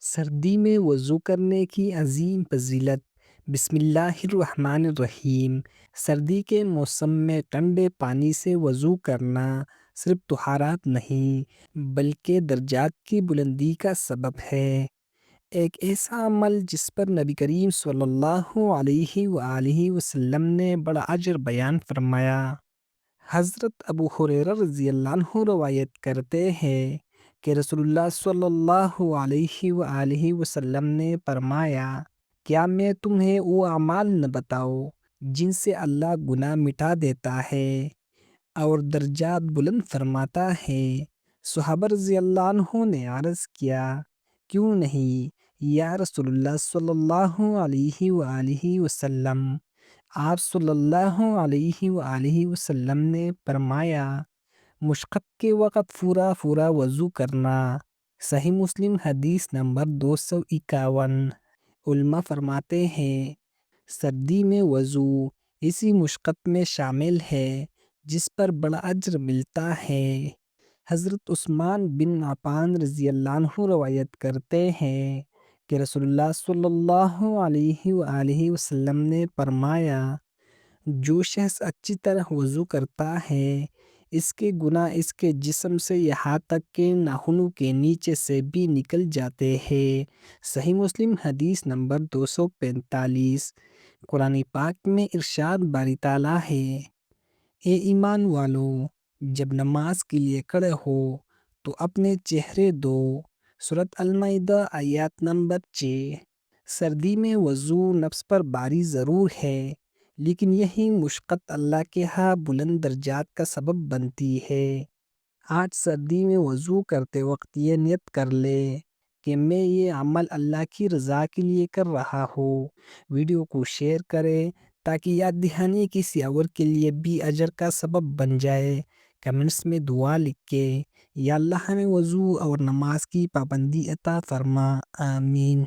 سردی میں وضو کرنے کی عظیم فضیلت۔ بسم اللہ الرحمن الرحیم۔ سردی کے موسم میں ٹھنڈے پانی سے وضو کرنا صرف طہارت نہیں بلکہ درجات کی بلندی کا سبب ہے۔ ایک ایسا عمل جس پر نبی کریم صلی اللہ علیہ وآلہ وسلم نے بڑا اجر بیان فرمایا۔ حضرت ابو ہریرہ رضی اللہ عنہ روایت کرتے ہیں کہ رسول اللہ صلی اللہ علیہ وآلہ وسلم نے فرمایا، کیا میں تمہیں وہ اعمال نہ بتاؤں جن سے اللہ گناہ مٹا دیتا ہے اور درجات بلند فرماتا ہے؟ صحابہ رضی اللہ عنہ نے عرض کیا، کیوں نہیں یا رسول اللہ صلی اللہ علیہ وآلہ وسلم؟ آپ صلی اللہ علیہ وآلہ وسلم نے فرمایا، مشقت کے وقت پورا پورا وضو کرنا۔ صحیح مسلم حدیث نمبر 251۔ علماء فرماتے ہیں، سردی میں وضو اسی مشقت میں شامل ہے جس پر بڑا اجر ملتا ہے۔ حضرت عثمان بن عفان رضی اللہ عنہ روایت کرتے ہیں کہ رسول اللہ صلی اللہ علیہ وآلہ وسلم نے فرمایا، جو شخص اچھی طرح وضو کرتا ہے اس کے گناہ اس کے جسم سے یہاں تک کہ ناخنوں کے نیچے سے بھی نکل جاتے ہیں۔ صحیح مسلم حدیث نمبر 245۔ قرآن پاک میں ارشاد باری تعالیٰ ہے، اے ایمان والو، جب نماز کے لیے کھڑے ہو تو اپنے چہرے دھو۔ سورۃ المائدہ آیات نمبر 6۔ سردی میں وضو نفس پر باری ضرور ہے لیکن یہی مشقت اللہ کے ہاں بلند درجات کا سبب بنتی ہے۔ آج سردی میں وضو کرتے وقت یہ نیت کر لے کہ میں یہ عمل اللہ کی رضا کے لیے کر رہا ہوں۔ ویڈیو کو شیئر کریں تاکہ یاد دہانی کسی اور کے لیے بھی اجر کا سبب بن جائے۔ کمنٹس میں دعا لکھ کے یا اللہ ہمیں وضو اور نماز کی پابندی عطا فرما، آمین۔